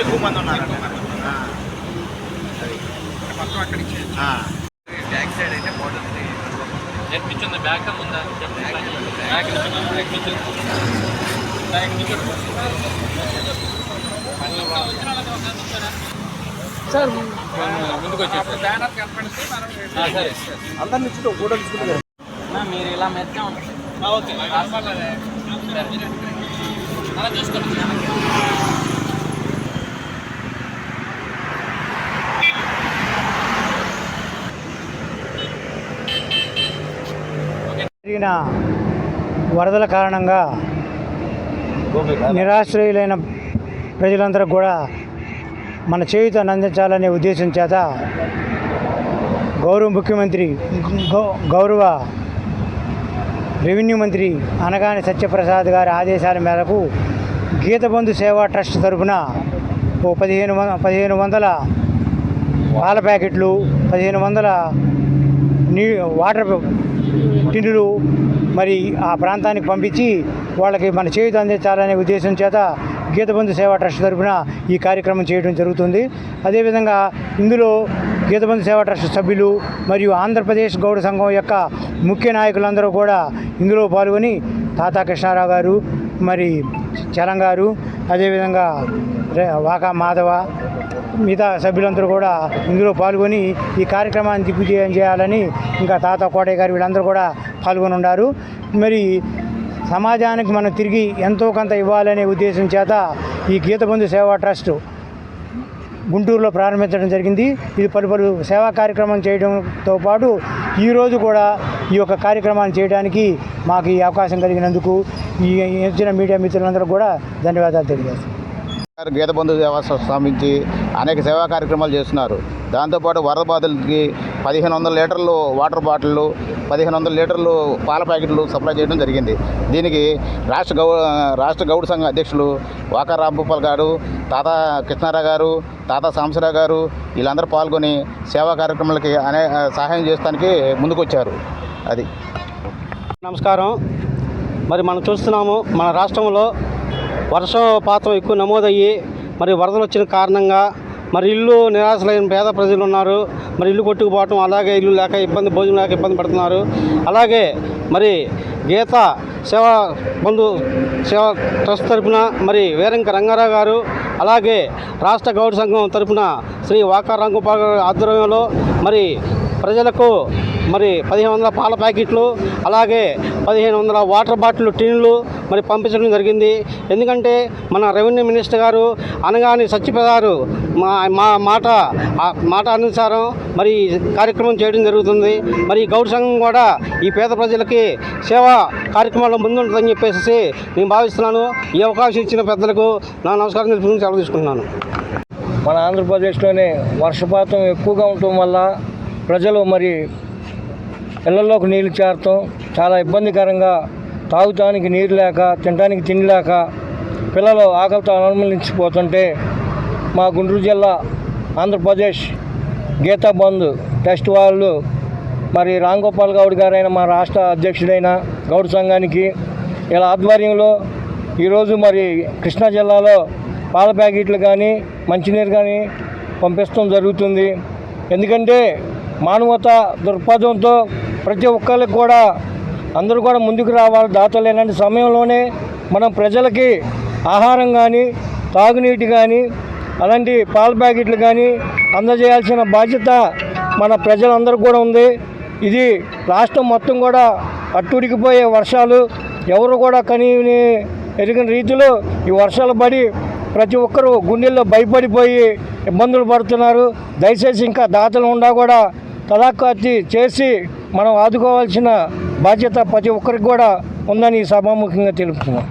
ఎక్కువ మంది ఉన్నారు మొత్తం అక్కడి నుంచి బ్యాక్ సైడ్ అయితే బాగుంటుంది. నేర్పించింది బ్యాక్ ఉందా సార్ ముందుకు వచ్చేసి బ్యానర్ కనపడితే సరే అందరి నుంచి ఫోటో తీసుకుంటారు. మీరు ఇలా మెత్తే ఉంటుంది. ఓకే అలా చూసుకోండి. జరిగిన వరదల కారణంగా నిరాశ్రయులైన ప్రజలందరూ కూడా మన చేయూతను అందించాలనే ఉద్దేశం చేత గౌరవ ముఖ్యమంత్రి గౌరవ రెవెన్యూ మంత్రి అనగాని సత్యప్రసాద్ గారి ఆదేశాల మేరకు గీతబంధు సేవా ట్రస్ట్ తరఫున 1500 పాల ప్యాకెట్లు, 1500 వాటర్ టిన్నులు మరి ఆ ప్రాంతానికి పంపించి వాళ్ళకి మన చేయూత అందించాలనే ఉద్దేశం చేత గీతబంధు సేవా ట్రస్ట్ తరఫున ఈ కార్యక్రమం చేయడం జరుగుతుంది. అదేవిధంగా ఇందులో గీతబంధు సేవా ట్రస్ట్ సభ్యులు మరియు ఆంధ్రప్రదేశ్ గౌడ సంఘం యొక్క ముఖ్య నాయకులందరూ కూడా ఇందులో పాల్గొని తాతా కృష్ణారావు గారు, మరి చలం గారు, అదేవిధంగా వాకా మాధవ, మిగతా సభ్యులందరూ కూడా ఇందులో పాల్గొని ఈ కార్యక్రమాన్ని దిగ్విజయం చేయాలని ఇంకా తాత కోటయ్య గారు వీళ్ళందరూ కూడా పాల్గొని ఉన్నారు. మరి సమాజానికి మనం తిరిగి ఎంతో కొంత ఇవ్వాలనే ఉద్దేశం చేత ఈ గీతబంధు సేవా ట్రస్ట్ గుంటూరులో ప్రారంభించడం జరిగింది. ఇది పలు సేవా కార్యక్రమం చేయడంతో పాటు ఈరోజు కూడా ఈ యొక్క కార్యక్రమాన్ని చేయడానికి మాకు ఈ అవకాశం కలిగినందుకు ఈ ఇచ్చిన మీడియా మిత్రులందరూ కూడా ధన్యవాదాలు తెలియజేస్తాం. గీతబంధు సేవ స్థాపించి అనేక సేవా కార్యక్రమాలు చేస్తున్నారు. దాంతోపాటు వరద బాధితులకి 1500 లీటర్లు వాటర్ బాటిళ్ళు, 1500 లీటర్లు పాల ప్యాకెట్లు సప్లై చేయడం జరిగింది. దీనికి రాష్ట్ర గౌడ సంఘ అధ్యక్షులు వాకా రాంభూపాల్ గారు, తాతా కృష్ణారావు గారు, తాతా సాంబశివరావు గారు వీళ్ళందరూ పాల్గొని సేవా కార్యక్రమాలకి సహాయం చేయడానికి ముందుకొచ్చారు. అది నమస్కారం. మరి మనం చూస్తున్నాము, మన రాష్ట్రంలో వర్షపాతం ఎక్కువ నమోదయ్యి మరి వరదలు వచ్చిన కారణంగా మరి ఇల్లు నిరాశలైన పేద ప్రజలు ఉన్నారు. మరి ఇల్లు కొట్టుకుపోవటం, అలాగే ఇల్లు లేక భోజనం లేక ఇబ్బంది పడుతున్నారు. అలాగే మరి గీత సేవా బంధు సేవా ట్రస్ట్ తరఫున మరి వీరంక రంగారావు గారు, అలాగే రాష్ట్ర గౌడ సంఘం తరఫున శ్రీ వాకా రాంగోపాల్ ఆధ్వర్యంలో మరి ప్రజలకు మరి 1500 పాల ప్యాకెట్లు, అలాగే 1500 వాటర్ బాటిల్ టిన్నులు మరి పంపించడం జరిగింది. ఎందుకంటే మన రెవెన్యూ మినిస్టర్ గారు అనగాని సత్యప్రసాద్ మా మాట అనుసారం మరి కార్యక్రమం చేయడం జరుగుతుంది. మరి గౌడ సంఘం కూడా ఈ పేద ప్రజలకి సేవా కార్యక్రమాల్లో ముందుంటుందని చెప్పేసి నేను భావిస్తున్నాను. ఈ అవకాశం ఇచ్చిన పెద్దలకు నా నమస్కారం తెలుపుకుని సెలవు తీసుకుంటున్నాను. మన ఆంధ్రప్రదేశ్లోనే వర్షపాతం ఎక్కువగా ఉండటం వల్ల ప్రజలు మరి ఇళ్లలోకి నీళ్లు చేరటం చాలా ఇబ్బందికరంగా, తాగుతానికి నీరు లేక, తినడానికి తిండి లేక పిల్లలు ఆకలితో అనుమతించిపోతుంటే మా గుంటూరు జిల్లా ఆంధ్రప్రదేశ్ గీతబంధు ట్రస్ట్ వాళ్ళు మరి రాంగోపాల్ గౌడ్ గారైన మా రాష్ట్ర అధ్యక్షుడైన గౌడ సంఘానికి ఇలా ఆధ్వర్యంలో ఈరోజు మరి కృష్ణా జిల్లాలో పాల ప్యాకెట్లు కానీ మంచినీరు కానీ పంపిస్తాం జరుగుతుంది. ఎందుకంటే మానవత దృక్పథంతో ప్రతి ఒక్కరికి కూడా అందరూ కూడా ముందుకు రావాలి. దాతలు ఇలాంటి సమయంలోనే మనం ప్రజలకి ఆహారం కానీ, తాగునీటి కానీ, అలాంటి పాల ప్యాకెట్లు కానీ అందజేయాల్సిన బాధ్యత మన ప్రజలందరూ కూడా ఉంది. ఇది రాష్ట్రం మొత్తం కూడా అట్టుడికిపోయే వర్షాలు, ఎవరు కూడా ఎరిగిన రీతిలో ఈ వర్షాలు పడి ప్రతి ఒక్కరూ గుండెల్లో భయపడిపోయి ఇబ్బందులు పడుతున్నారు. దయచేసి ఇంకా దాతలు ఉండా కూడా తలాఖాతి చేసి మనం ఆదుకోవాల్సిన బాధ్యత ప్రతి ఒక్కరికి కూడా ఉందని సభాముఖంగా తెలుపుతున్నాం.